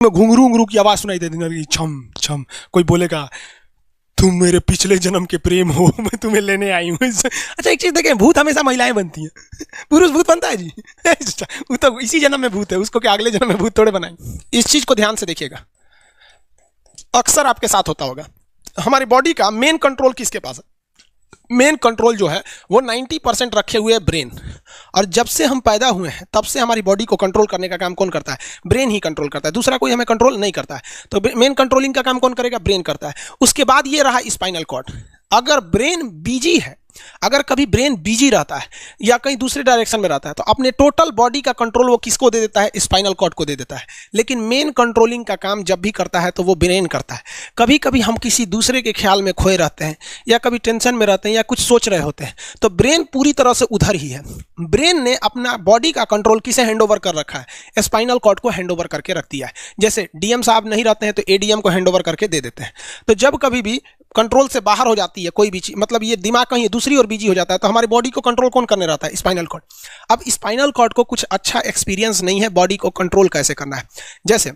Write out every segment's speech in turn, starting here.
उसमें घुंघरू घुंघरू की आवाज़ सुनाई देती, छम छम। कोई बोलेगा तुम मेरे पिछले जन्म के प्रेम हो, मैं तुम्हें लेने आई हूँ। अच्छा एक चीज़ देखें, भूत हमेशा महिलाएं बनती हैं, पुरुष भूत बनता है जी? वो तो इसी जन्म में भूत है, उसको क्या अगले जन्म में भूत थोड़े बनाएं। इस चीज़ को ध्यान से देखिएगा, अक्सर आपके साथ होता होगा। हमारी बॉडी का मेन कंट्रोल किसके पास है? मेन कंट्रोल जो है वो 90% रखे हुए ब्रेन। और जब से हम पैदा हुए हैं तब से हमारी बॉडी को कंट्रोल करने का काम कौन करता है? ब्रेन ही कंट्रोल करता है, दूसरा कोई हमें कंट्रोल नहीं करता है। तो मेन कंट्रोलिंग का काम कौन करेगा? ब्रेन करता है। उसके बाद ये रहा स्पाइनल कॉर्ड। अगर ब्रेन बिजी है, अगर कभी ब्रेन बिजी रहता है या कहीं दूसरे डायरेक्शन में रहता है, तो अपने टोटल बॉडी का कंट्रोल वो किसको दे देता है? स्पाइनल कॉर्ड को दे देता है। लेकिन मेन कंट्रोलिंग का काम जब भी करता है तो वो ब्रेन करता है। कभी कभी हम किसी दूसरे के ख्याल में खोए रहते हैं या कभी टेंशन में रहते हैं या कुछ सोच रहे होते हैं, तो ब्रेन पूरी तरह से उधर ही है। ब्रेन ने अपना बॉडी का कंट्रोल किसे हैंड ओवर कर रखा है? स्पाइनल कॉर्ड को हैंड ओवर करके रख दिया है। जैसे डीएम साहब नहीं रहते हैं तो एडीएम को हैंड ओवर करके दे देते हैं। तो जब कभी भी कंट्रोल से बाहर हो जाती है कोई भी चीज, मतलब ये दिमाग कहीं दूसरी ओर बिजी हो जाता है, तो हमारी बॉडी को कंट्रोल कौन करने रहता है? Spinal cord. अब स्पाइनल कॉर्ड को कुछ अच्छा एक्सपीरियंस नहीं है बॉडी को कंट्रोल कैसे करना है। जैसे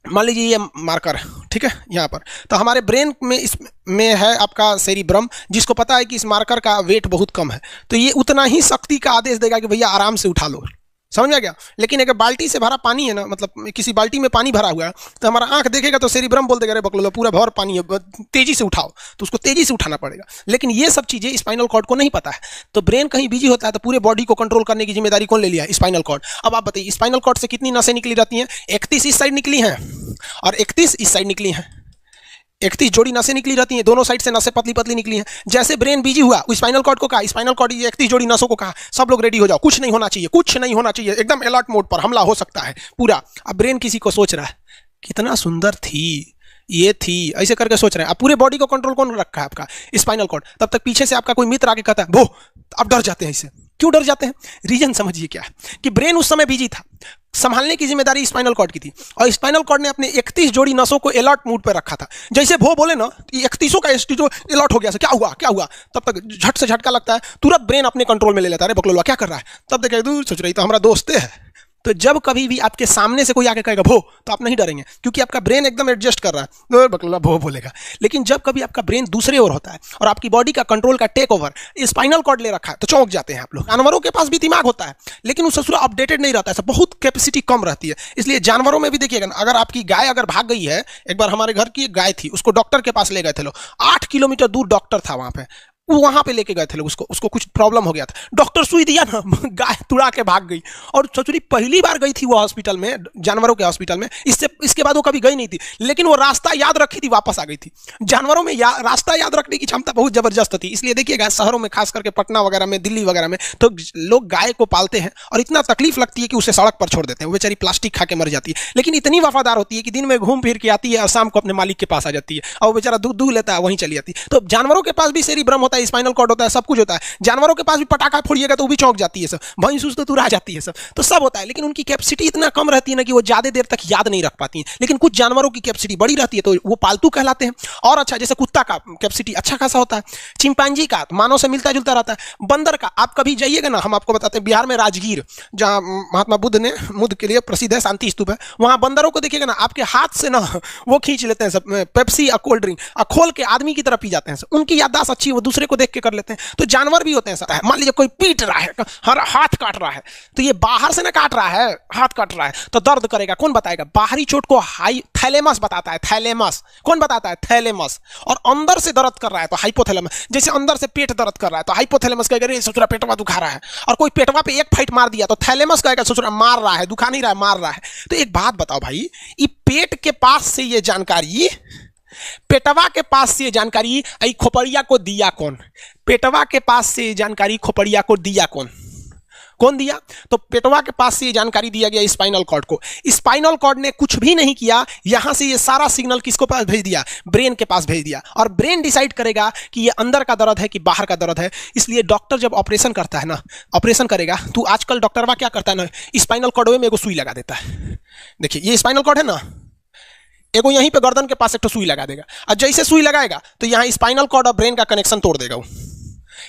मान लीजिए ये मार्कर, ठीक है, यहाँ पर, तो हमारे ब्रेन में इसमें है आपका सेरिब्रम, जिसको पता है कि इस मार्कर का वेट बहुत कम है, तो ये उतना ही शक्ति का आदेश देगा कि भैया आराम से उठा लो। समझ आ गया? लेकिन अगर बाल्टी से भरा पानी है ना, मतलब किसी बाल्टी में पानी भरा हुआ है, तो हमारा आंख देखेगा तो सेरिब्रम बोल देगा अरे बकलोला पूरा भर पानी है, तेजी से उठाओ, तो उसको तेजी से उठाना पड़ेगा। लेकिन ये सब चीज़ें स्पाइनल कॉर्ड को नहीं पता है, तो ब्रेन कहीं बिजी होता है तो पूरे बॉडी को कंट्रोल करने की जिम्मेदारी कौन ले लिया है? Spinal cord. अब आप बताइए स्पाइनल कॉर्ड से कितनी नसें निकली रहती हैं? 31 इस साइड निकली हैं और 31 इस साइड निकली हैं। 31 जोड़ी नसें निकली रहती हैं, दोनों साइड से नसें पतली पतली निकली हैं। जैसे ब्रेन बिजी हुआ, स्पाइनल कॉर्ड को कहा, स्पाइनल कॉर्ड 31 जोड़ी नसों को कहा सब लोग रेडी हो जाओ, कुछ नहीं होना चाहिए, कुछ नहीं होना चाहिए, एकदम अलर्ट मोड पर, हमला हो सकता है पूरा। अब ब्रेन किसी को सोच रहा है कितना सुंदर थी ये थी, ऐसे करके सोच रहे हैं। अब पूरे बॉडी को कंट्रोल कौन रखा है? आपका स्पाइनल कॉर्ड। तब तक पीछे से आपका कोई मित्र आके कहता है वो, अब डर जाते हैं। इससे क्यों डर जाते हैं? रीजन समझिए क्या है कि ब्रेन उस समय बिजी था, संभालने की जिम्मेदारी स्पाइनल कॉर्ड की थी, और स्पाइनल कॉर्ड ने अपने 31 जोड़ी नसों को अलर्ट मूड पर रखा था। जैसे वो बोले ना 31 का अलर्ट हो गया, क्या हुआ क्या हुआ, तब तक झट से झटका लगता है, तुरंत ब्रेन अपने कंट्रोल में ले लेता है, अरे बकलोला क्या कर रहा है। तब देखे दूर सोच रही तो हमारा दोस्त है। तो जब कभी भी आपके सामने से कोई आके कहेगा भो, तो आप नहीं डरेंगे, क्योंकि आपका ब्रेन एकदम एडजस्ट कर रहा है, बकलोला भो बोलेगा। लेकिन जब कभी आपका ब्रेन दूसरे ओर होता है और आपकी बॉडी का कंट्रोल का टेक ओवर स्पाइनल कॉर्ड ले रखा है, तो चौंक जाते हैं आप लोग। जानवरों के पास भी दिमाग होता है, लेकिन वो ससुरा अपडेटेड नहीं रहता है, बहुत कैपेसिटी कम रहती है। इसलिए जानवरों में भी देखिएगा ना, अगर आपकी गाय अगर भाग गई है, एक बार हमारे घर की एक गाय थी, उसको डॉक्टर के पास ले गए थे लोग, 8 किलोमीटर दूर डॉक्टर था वहां पे, वहां पे लेके गए थे लोग, उसको कुछ प्रॉब्लम हो गया था, डॉक्टर सुई दिया ना, गाय तुड़ा के भाग गई। और सचुरी पहली बार गई थी वो हॉस्पिटल में, जानवरों के हॉस्पिटल में, इसके बाद वो कभी गई नहीं थी, लेकिन वो रास्ता याद रखी थी, वापस आ गई थी। जानवरों में रास्ता याद रखने की क्षमता बहुत जबरदस्त थी। इसलिए देखिएगा शहरों में, खास करके पटना वगैरह में, दिल्ली वगैरह में, तो लोग गाय को पालते हैं और इतना तकलीफ लगती है कि उसे सड़क पर छोड़ देते हैं, वो बेचारी प्लास्टिक खा के मर जाती है, लेकिन इतनी वफादार होती है कि दिन में घूम फिर के आती है और शाम को अपने मालिक के पास आ जाती है, और वो बेचारा दूध लेता है, वहीं चली जाती है। तो जानवरों के पास भी सेरिब्रम होता है, स्पाइनल कॉर्ड होता है, सब कुछ होता है। जानवरों के पास भी पटाखा फोड़िएगा तो वो भी चौंक जाती है, सब भैंस तो तुरा जाती है, सब होता है। लेकिन उनकी कैपेसिटी इतना कम रहती है ना कि वो ज्यादा देर तक याद नहीं रख पाती है। लेकिन कुछ जानवरों की कैपेसिटी बड़ी रहती है, तो वो पालतू कहलाते हैं। और अच्छा, जैसे कुत्ता का कैपेसिटी अच्छा खासा होता है, चिंपांजी का मानव से मिलता जुलता रहता है, बंदर का आप कभी जाइएगा ना, हम आपको बताते हैं, बिहार में राजगीर, जहां महात्मा बुद्ध के लिए प्रसिद्ध है, शांति स्तूप है, वहां बंदरों को देखिएगा ना, आपके हाथ से ना वो खींच लेते हैं सब, पेप्सी या कोल्ड ड्रिंक खोल के आदमी की तरफ पी जाते हैं। उनकी याददाश्त अच्छी है, वो दूसरे को देख के कर लेते हैं। तो जानवर भी होते हैं ऐसा है, मान लीजिए कोई पीट रहा है, हाथ काट रहा है, तो ये बाहर से ना काट रहा है, हाथ काट रहा है, तो दर्द करेगा, कौन बताएगा? बाहरी चोट को थैलेमस बताता है, थैलेमस कौन बताता है? थैलेमस। और अंदर से दर्द कर रहा है तो हाइपोथैलेमस। जैसे अंदर से पेट दर्द कर रहा है तो हाइपोथैलेमस कहेगा रे ससुरा पेटवा दुखा रहा है, और कोई पेटवा पे एक फाइट मार दिया तो थैलेमस कहेगा ससुरा मार रहा है, दुखा नहीं रहा है, मार रहा है। तो एक बात बताओ भाई, ये पेट के पास से ये जानकारी, पेटवा के पास से जानकारी खोपड़िया को दिया कौन? पेटवा के पास से जानकारी खोपड़िया को दिया कौन दिया? तो पेटवा के पास से ये जानकारी दिया गया स्पाइनल कॉर्ड को। स्पाइनल कॉर्ड ने कुछ भी नहीं किया, यहां से ये सारा सिग्नल किसको पास भेज दिया? ब्रेन के पास भेज दिया, और ब्रेन डिसाइड करेगा कि ये अंदर का दर्द है कि बाहर का दर्द है। इसलिए डॉक्टर जब ऑपरेशन करता है ना, ऑपरेशन करेगा तो आजकल डॉक्टरवा क्या करता है ना, स्पाइनल कॉर्ड में एगो सुई लगा देता है। देखिए ये स्पाइनल कॉर्ड है ना, एगो यहीं पे गर्दन के पास एक सुई लगा देगा, और जैसे सुई लगाएगा तो यहाँ स्पाइनल कॉर्ड और ब्रेन का कनेक्शन तोड़ देगा वो।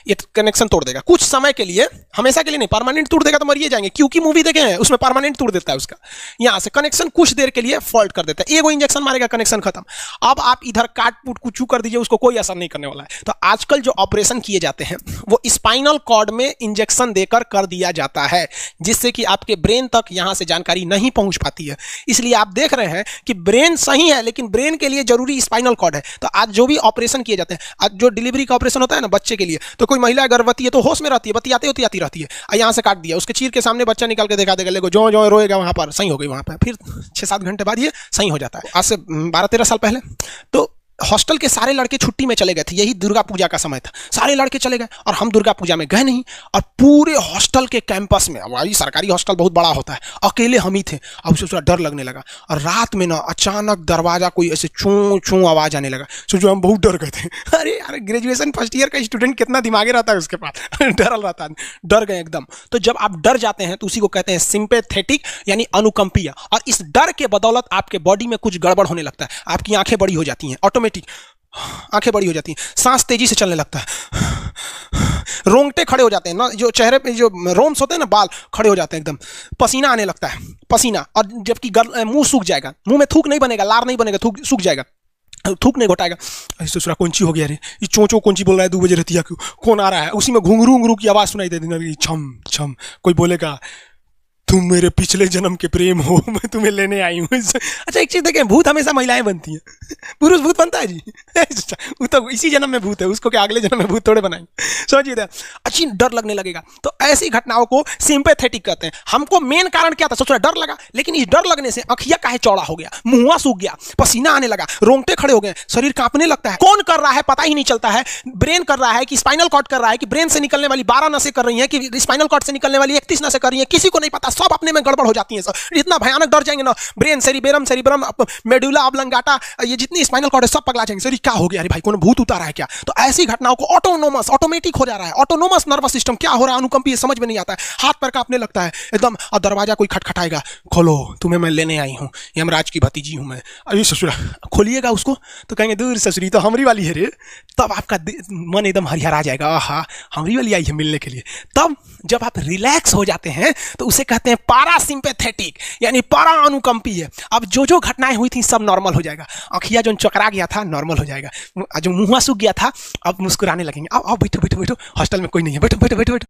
ये कनेक्शन तोड़ देगा कुछ समय के लिए, हमेशा के लिए नहीं, परमानेंट तोड़ देगा तो मरिए जाएंगे। क्योंकि मूवी देखे हैं उसमें परमानेंट तोड़ देता है उसका, यहां से कनेक्शन कुछ देर के लिए फॉल्ट कर देता है, एगो इंजेक्शन मारेगा कनेक्शन खत्म। अब आप इधर काट पुट कुछ कर दीजिए, उसको कोई असर नहीं करने वाला है। तो आजकल जो ऑपरेशन किए जाते हैं वो स्पाइनल कॉर्ड में इंजेक्शन देकर कर दिया जाता है, जिससे कि आपके ब्रेन तक यहां से जानकारी नहीं पहुंच पाती है। इसलिए आप देख रहे हैं कि ब्रेन सही है लेकिन ब्रेन के लिए जरूरी स्पाइनल कॉर्ड है। तो आज जो भी ऑपरेशन किए जाते हैं, आज जो डिलीवरी का ऑपरेशन होता है ना बच्चे के लिए, तो कोई महिला गर्भवती है तो होश में रहती है, बतियाते होती आती रहती है, यहाँ से काट दिया, उसके चीर के सामने बच्चा निकाल के दिखा देगा, लेको जो जो रोएगा वहां पर सही हो गई, वहां पर फिर 6-7 घंटे बाद ये सही हो जाता है। आज से 12-13 साल पहले तो हॉस्टल के सारे लड़के छुट्टी में चले गए थे, यही दुर्गा पूजा का समय था, सारे लड़के चले गए और हम दुर्गा पूजा में गए नहीं। और पूरे हॉस्टल के कैंपस में, वही सरकारी हॉस्टल बहुत बड़ा होता है, अकेले हम ही थे। अब उसे थोड़ा डर लगने लगा और रात में ना अचानक दरवाजा कोई ऐसे चूं चूं आवाज आने लगा। सोचो हम बहुत डर गए थे। अरे यार ग्रेजुएशन फर्स्ट ईयर का स्टूडेंट कितना दिमागी रहता है उसके पास, डर रहता है, डर गए एकदम। तो जब आप डर जाते हैं तो उसी को कहते हैं सिंपैथेटिक यानी अनुकंपीय, और इस डर के बदौलत आपके बॉडी में कुछ गड़बड़ होने लगता है, आपकी आंखें बड़ी हो जाती हैं, ऑटोमेटिक आंखें बड़ी हो जाती हैं, सांस तेजी से चलने लगता है, रोंगटे खड़े हो जाते हैं ना, जो चेहरे पे जो रोम्स होते हैं ना, बाल खड़े हो जाते हैं एकदम, पसीना आने लगता है, पसीना, और जबकि मुंह सूख जाएगा, मुंह में थूक नहीं बनेगा, लार नहीं बनेगा, थूक सूख जाएगा, थूक नहीं घोटाएगा। दूसरा कौन हो गया रे, ये चोंचो कौन बोल रहा है 2 बजे रहती है, कौन आ रहा है, उसी में घुंघरू की आवाज सुनाई देती, छम छम, कोई बोलेगा तुम मेरे पिछले जन्म के प्रेम हो, मैं तुम्हें लेने आई हूँ। अच्छा एक चीज देखें, भूत हमेशा महिलाएं बनती हैं, पुरुष भूत बनता है जी। वो तो इसी जन्म में भूत है, उसको क्या अगले जन्म में भूत थोड़े बनाएंगे, समझिए। अच्छी डर लगने लगेगा, तो ऐसी घटनाओं को सिंपैथेटिक कहते हैं। हमको मेन कारण क्या था, सोच डर लगा, लेकिन इस डर लगने से अखिया काहे चौड़ा हो गया, मुंह सूख गया, पसीना आने लगा, रोंगटे खड़े हो गए, शरीर कांपने लगता है। कौन कर रहा है पता ही नहीं चलता है, ब्रेन कर रहा है कि स्पाइनल कॉर्ड कर रहा है कि ब्रेन से निकलने वाली 12 नसें कर रही हैं कि स्पाइनल कॉर्ड से निकलने वाली 31 नसें कर रही हैं, किसी को नहीं पता, सब अपने में गड़बड़ हो जाती है। सर इतना भयानक डर जाएंगे ना, ब्रेन, सेरिब्रम, मेडुला ऑब्लंगाटा, ये जितनी स्पाइनल कॉर्ड है सब पगला जाएंगे। सर क्या हो गया, अरे भाई कौन भूत उतारा है क्या? तो ऐसी घटनाओं को ऑटोमेटिक हो जा रहा है, ऑटोनोमस नर्वस सिस्टम क्या हो रहा है, अनुकंपीय, समझ में नहीं आता है, हाथ पैर कांपने लगता है एकदम। और दरवाजा कोई खटखटाएगा, खोलो तुम्हें मैं लेने आई हूँ, यमराज की भतीजी हूँ मैं। अरे ससुरा, खोलिएगा उसको तो कहेंगे दूर ससुरी तो हमरी वाली है रे, तब आपका मन एकदम हरिहरा जाएगा, आहा हमरी वाली आई है मिलने के लिए। तब जब आप रिलैक्स हो जाते हैं तो उसे कहते हैं पारासिम्पैथेटिक यानी परा अनुकंपीय। अब जो घटनाएं हुई थी सब नॉर्मल हो जाएगा, आँखिया जो चकरा गया था नॉर्मल हो जाएगा, जो मुंह सूख गया था अब मुस्कुराने लगेंगे। अब बैठो बैठो बैठो, हॉस्टल में कोई नहीं है, बैठो बैठो बैठो बैठो।